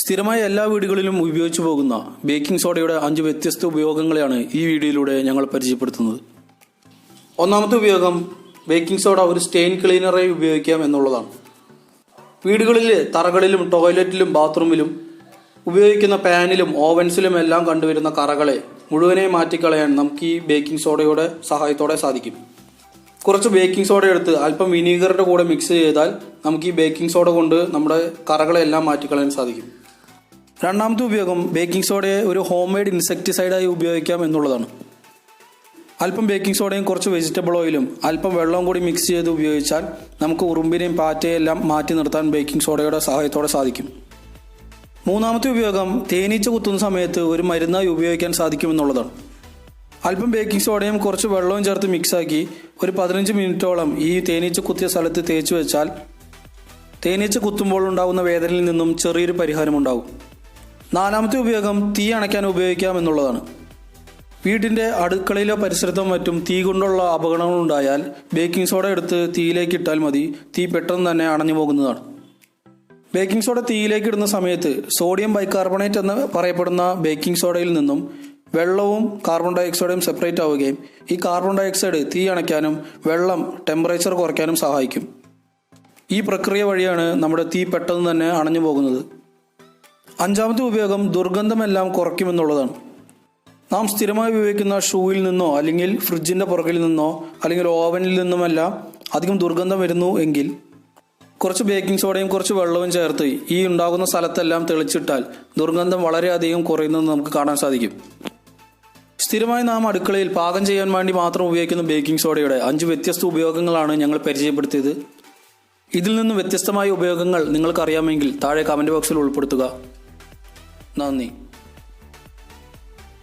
സ്ഥിരമായ എല്ലാ വീടുകളിലും ഉപയോഗിച്ചു പോകുന്ന ബേക്കിംഗ് സോഡയുടെ 5 വ്യത്യസ്ത ഉപയോഗങ്ങളെയാണ് ഈ വീഡിയോയിലൂടെ ഞങ്ങൾ പരിചയപ്പെടുത്തുന്നത്. ഒന്നാമത്തെ ഉപയോഗം ബേക്കിംഗ് സോഡ ഒരു സ്റ്റെയിൻ ക്ലീനറായി ഉപയോഗിക്കാം എന്നുള്ളതാണ്. വീടുകളിൽ തറകളിലും ടോയ്ലറ്റിലും ബാത്റൂമിലും ഉപയോഗിക്കുന്ന പാനിലും ഓവൻസിലും എല്ലാം കണ്ടുവരുന്ന കറകളെ മുഴുവനെ മാറ്റിക്കളയാൻ നമുക്ക് ഈ ബേക്കിംഗ് സോഡയുടെ സഹായത്തോടെ സാധിക്കും. കുറച്ച് ബേക്കിംഗ് സോഡ എടുത്ത് അല്പം വിനീഗറിന്റെ കൂടെ മിക്സ് ചെയ്താൽ നമുക്ക് ഈ ബേക്കിംഗ് സോഡ കൊണ്ട് നമ്മുടെ കറകളെല്ലാം മാറ്റിക്കളയാൻ സാധിക്കും. രണ്ടാമത്തെ ഉപയോഗം ബേക്കിംഗ് സോഡയെ ഒരു ഹോം മെയ്ഡ് ഇൻസെക്ടിസൈഡായി ഉപയോഗിക്കാം എന്നുള്ളതാണ്. അല്പം ബേക്കിംഗ് സോഡയും കുറച്ച് വെജിറ്റബിൾ ഓയിലും അല്പം വെള്ളവും കൂടി മിക്സ് ചെയ്ത് ഉപയോഗിച്ചാൽ നമുക്ക് ഉറുമ്പിനെയും പാറ്റയും എല്ലാം മാറ്റി നിർത്താൻ ബേക്കിംഗ് സോഡയുടെ സഹായത്തോടെ സാധിക്കും. മൂന്നാമത്തെ ഉപയോഗം തേനീച്ച കുത്തുന്ന സമയത്ത് ഒരു മരുന്നായി ഉപയോഗിക്കാൻ സാധിക്കുമെന്നുള്ളതാണ്. അല്പം ബേക്കിംഗ് സോഡയും കുറച്ച് വെള്ളവും ചേർത്ത് മിക്സാക്കി ഒരു 15 മിനിറ്റോളം ഈ തേനീച്ച കുത്തിയ സ്ഥലത്ത് തേച്ച് വെച്ചാൽ തേനീച്ച കുത്തുമ്പോൾ ഉണ്ടാകുന്ന വേദനയിൽ നിന്നും ചെറിയൊരു പരിഹാരമുണ്ടാകും. നാലാമത്തെ ഉപയോഗം തീ അണയ്ക്കാൻ ഉപയോഗിക്കാം എന്നുള്ളതാണ്. വീടിൻ്റെ അടുക്കളയിലോ പരിസരത്തോ മറ്റും തീ കൊണ്ടുള്ള അപകടങ്ങളുണ്ടായാൽ ബേക്കിംഗ് സോഡ എടുത്ത് തീയിലേക്ക് ഇട്ടാൽ മതി, തീ പെട്ടെന്ന് തന്നെ അണഞ്ഞു പോകുന്നതാണ്. ബേക്കിംഗ് സോഡ തീയിലേക്ക് ഇടുന്ന സമയത്ത് സോഡിയം ബൈക്കാർബണേറ്റ് എന്ന് പറയപ്പെടുന്ന ബേക്കിംഗ് സോഡയിൽ നിന്നും വെള്ളവും കാർബൺ ഡയോക്സൈഡും സെപ്പറേറ്റ് ആവുകയും ഈ കാർബൺ ഡയോക്സൈഡ് തീ അണയ്ക്കാനും വെള്ളം ടെമ്പറേച്ചർ കുറയ്ക്കാനും സഹായിക്കും. ഈ പ്രക്രിയ വഴിയാണ് നമ്മുടെ തീ പെട്ടെന്ന് തന്നെ അണഞ്ഞു പോകുന്നത്. അഞ്ചാമത്തെ ഉപയോഗം ദുർഗന്ധമെല്ലാം കുറയ്ക്കുമെന്നുള്ളതാണ്. നാം സ്ഥിരമായി ഉപയോഗിക്കുന്ന ഷൂവിൽ നിന്നോ അല്ലെങ്കിൽ ഫ്രിഡ്ജിൻ്റെ പുറകിൽ നിന്നോ അല്ലെങ്കിൽ ഓവനിൽ നിന്നുമെല്ലാം അധികം ദുർഗന്ധം വരുന്നു എങ്കിൽ കുറച്ച് ബേക്കിംഗ് സോഡയും കുറച്ച് വെള്ളവും ചേർത്ത് ഈ ഉണ്ടാകുന്ന സ്ഥലത്തെല്ലാം തെളിച്ചിട്ടാൽ ദുർഗന്ധം വളരെയധികം കുറയുന്നത് നമുക്ക് കാണാൻ സാധിക്കും. സ്ഥിരമായി നാം അടുക്കളയിൽ പാകം ചെയ്യാൻ വേണ്ടി മാത്രം ഉപയോഗിക്കുന്ന ബേക്കിംഗ് സോഡയുടെ 5 വ്യത്യസ്ത ഉപയോഗങ്ങളാണ് ഞങ്ങൾ പരിചയപ്പെടുത്തിയത്. ഇതിൽ നിന്ന് വ്യത്യസ്തമായ ഉപയോഗങ്ങൾ നിങ്ങൾക്കറിയാമെങ്കിൽ താഴെ കമൻറ്റ് ബോക്സിൽ ഉൾപ്പെടുത്തുക. നന്ദി.